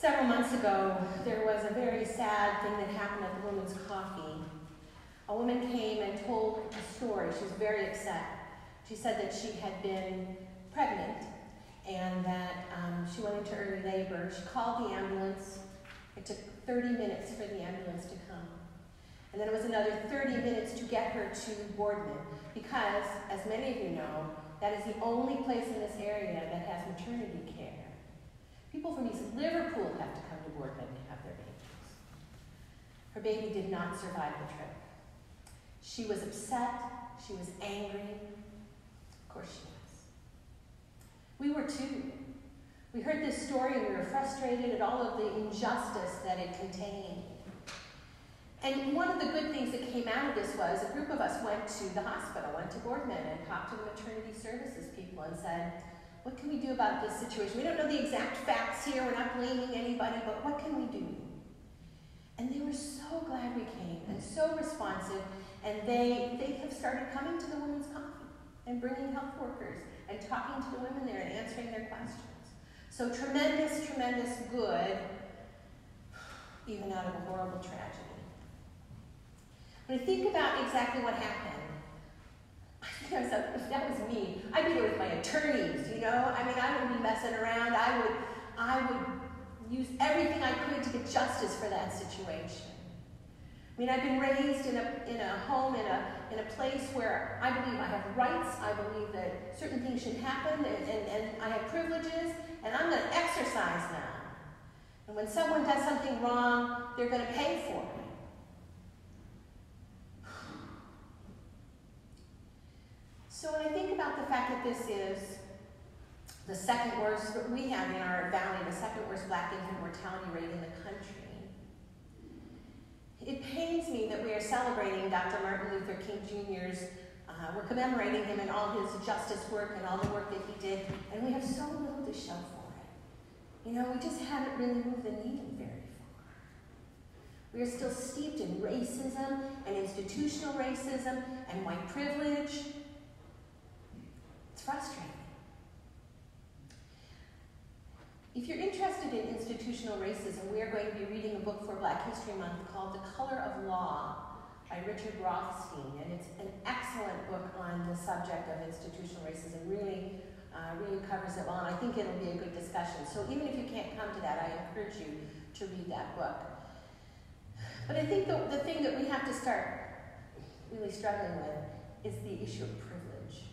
Several months ago, there was a very sad thing that happened at the Women's Coffee. A woman came and told a story. She was very upset. She said that she had been pregnant and that she went into early labor. She called the ambulance. It took 30 minutes for the ambulance to come. And then it was another 30 minutes to get her to Boardman because, as many of you know, that is the only place in this area that has maternity care. People from East Liverpool have to come to Boardman to have their babies. Her baby did not survive the trip. She was upset. She was angry. Of course she was. We were too. We heard this story and we were frustrated at all of the injustice that it contained. And one of the good things that came out of this was a group of us went to the hospital, went to Boardman and talked to the maternity services people and said, what can we do about this situation? We don't know the exact facts here. We're not blaming anybody, but what can we do? And they were so glad we came and so responsive. And they have started coming to the Women's Coffee and bringing health workers and talking to the women there and answering their questions. So tremendous, tremendous good, even out of a horrible tragedy. When I think about exactly what happened, I think to myself, if that was me, I'd be there with my attorneys, you know? I mean, I wouldn't be messing around. I would use everything I could to get justice for that situation. I mean, I've been raised in a home, in a place where I believe I have rights. I believe that certain things should happen, and I have privileges, and I'm going to exercise them. And when someone does something wrong, they're going to pay for it. So when I think about the fact that this is the second worst, we have in our valley, the second worst Black infant mortality rate in the country, it pains me that we are celebrating Dr. Martin Luther King Jr.'s, we're commemorating him and all his justice work and all the work that he did, and we have so little to show for it. You know, we just haven't really moved the needle very far. We are still steeped in racism and institutional racism and white privilege. It's frustrating. If you're interested in institutional racism, we are going to be reading a book for Black History Month called The Color of Law by Richard Rothstein, and it's an excellent book on the subject of institutional racism. Really covers it well, and I think it'll be a good discussion. So even if you can't come to that, I encourage you to read that book. But I think the thing that we have to start really struggling with is the issue of privilege.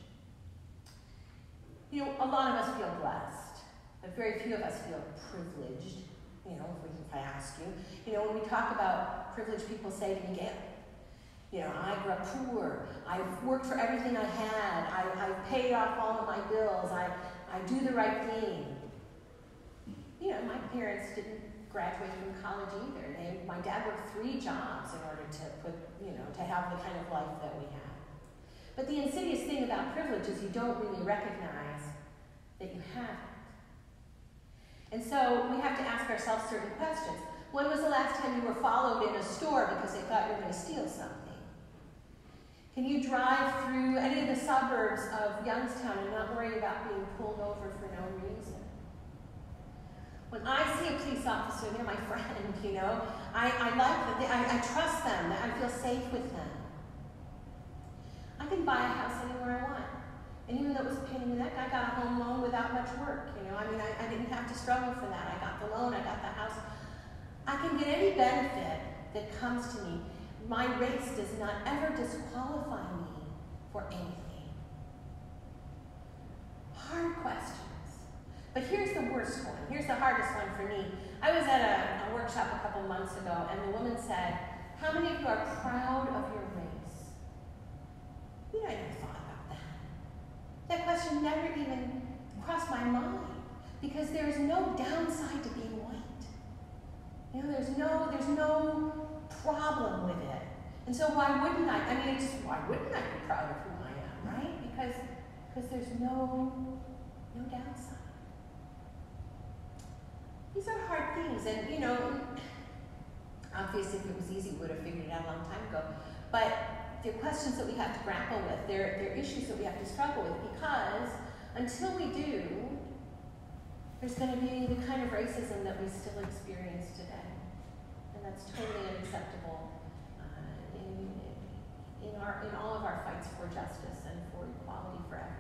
You know, a lot of us feel blessed, but very few of us feel privileged, you know, if I ask you. You know, when we talk about privilege, people say to me, Gayle, you know, I grew up poor, I've worked for everything I had, I've paid off all of my bills, I do the right thing. You know, my parents didn't graduate from college either. My dad worked 3 jobs in order to have the kind of life that we had. But the insidious thing about privilege is you don't really recognize that you have it. And so we have to ask ourselves certain questions. When was the last time you were followed in a store because they thought you were going to steal something? Can you drive through any of the suburbs of Youngstown and not worry about being pulled over for no reason? When I see a police officer, they're my friend, you know. I like them. I trust them. I feel safe with them. I can buy a house anywhere I want. And even though it was a pain in the neck, I got a home loan without much work. You know, I mean, I didn't have to struggle for that. I got the loan, I got the house. I can get any benefit that comes to me. My race does not ever disqualify me for anything. Hard questions. But here's the worst one. Here's the hardest one for me. I was at a workshop a couple months ago, and the woman said, how many of you are proud of your race? You know, I never thought about that. That question never even crossed my mind, because there's no downside to being white. You know, there's no problem with it. And so why wouldn't I? I mean, why wouldn't I be proud of who I am, right? Because there's no downside. These are hard things, and you know, obviously if it was easy, we would have figured it out a long time ago. But they're questions that we have to grapple with. They're issues that we have to struggle with, because until we do, there's going to be the kind of racism that we still experience today. And that's totally unacceptable in all of our fights for justice and for equality for everyone.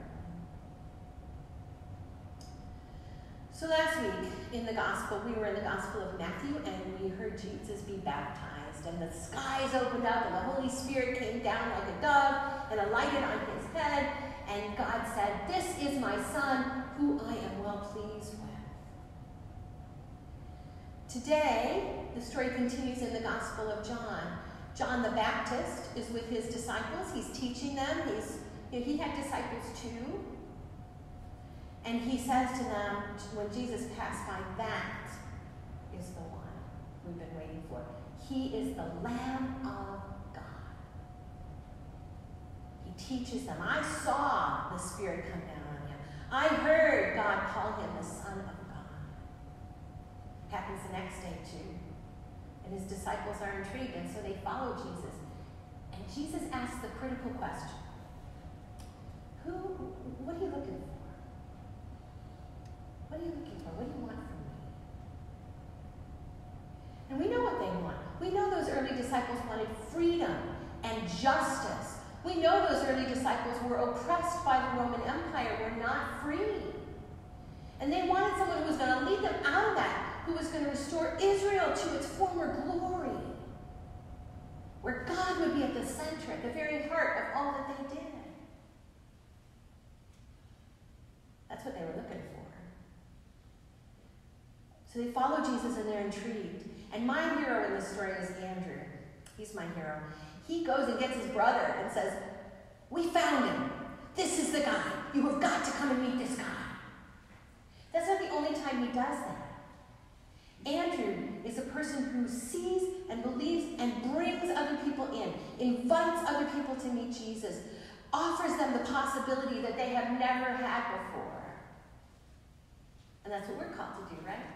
So last week in the gospel, we were in the Gospel of Matthew, and we heard Jesus be baptized, and the skies opened up, and the Holy Spirit came down like a dove and alighted on his head, and God said, "This is my Son, who I am well pleased with." Today, the story continues in the Gospel of John. John the Baptist is with his disciples. He's teaching them. He had disciples too. And he says to them, when Jesus passed by, "That is the one we've been waiting for. He is the Lamb of God." He teaches them. I saw the Spirit come down on him. I heard God call him the Son of God. Happens the next day too. And his disciples are intrigued, and so they follow Jesus. And Jesus asks the critical question, what are you looking for? What are you looking for? What do you want from me? And we know what they want. We know those early disciples wanted freedom and justice. We know those early disciples were oppressed by the Roman Empire, were not free. And they wanted someone who was going to lead them out of that, who was going to restore Israel to its former glory, where God would be at the center, at the very heart of all that they did. That's what they were looking for. So they follow Jesus and they're intrigued. And my hero in this story is Andrew. He's my hero. He goes and gets his brother and says, "We found him. This is the guy. You have got to come and meet this guy." That's not the only time he does that. Andrew is a person who sees and believes and brings other people in, invites other people to meet Jesus, offers them the possibility that they have never had before. And that's what we're called to do, right?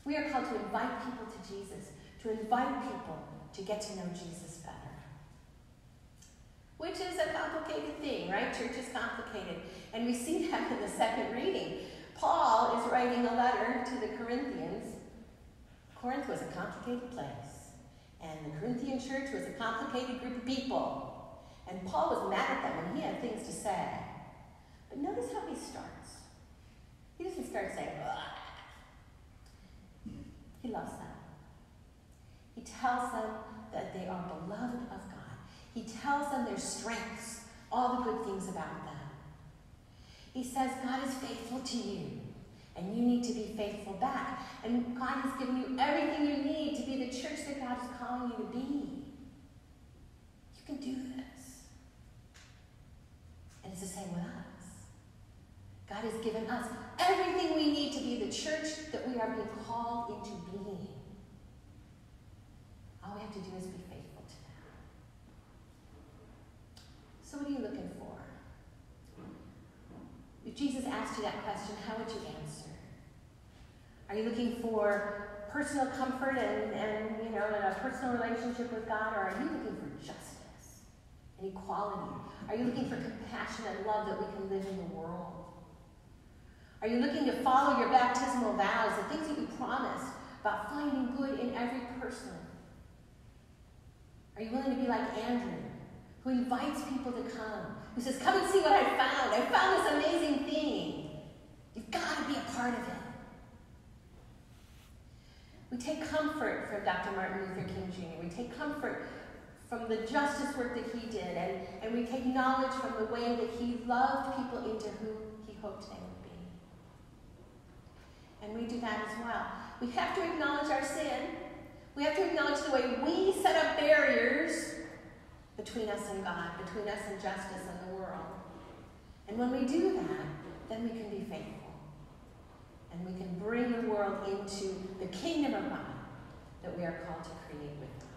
We are called to invite people to Jesus, to invite people to get to know Jesus better. Which is a complicated thing, right? Church is complicated. And we see that in the second reading. Paul is writing a letter to the Corinthians. Corinth was a complicated place. And the Corinthian church was a complicated group of people. And Paul was mad at them, and he had things to say. But notice how he starts. He doesn't start saying, "Ugh." He loves them. He tells them that they are beloved of God. He tells them their strengths, all the good things about them. He says, God is faithful to you, and you need to be faithful back. And God has given you everything you need to be the church that God is calling you to be. You can do this. And it's the same with us. God has given us everything we need to be the church that we are being called into being. All we have to do is be faithful to that. So what are you looking for? If Jesus asked you that question, how would you answer? Are you looking for personal comfort and a personal relationship with God, or are you looking for justice and equality? Are you looking for compassion and love that we can live in the world? Are you looking to follow your baptismal vows, the things that you promised about finding good in every person? Are you willing to be like Andrew, who invites people to come, who says, "Come and see what I found. I found this amazing thing. You've got to be a part of it." We take comfort from Dr. Martin Luther King Jr. We take comfort from the justice work that he did, and we take knowledge from the way that he loved people into who he hoped they would be. And we do that as well. We have to acknowledge our sin. We have to acknowledge the way we set up barriers between us and God, between us and justice and the world. And when we do that, then we can be faithful. And we can bring the world into the kingdom of God that we are called to create with God.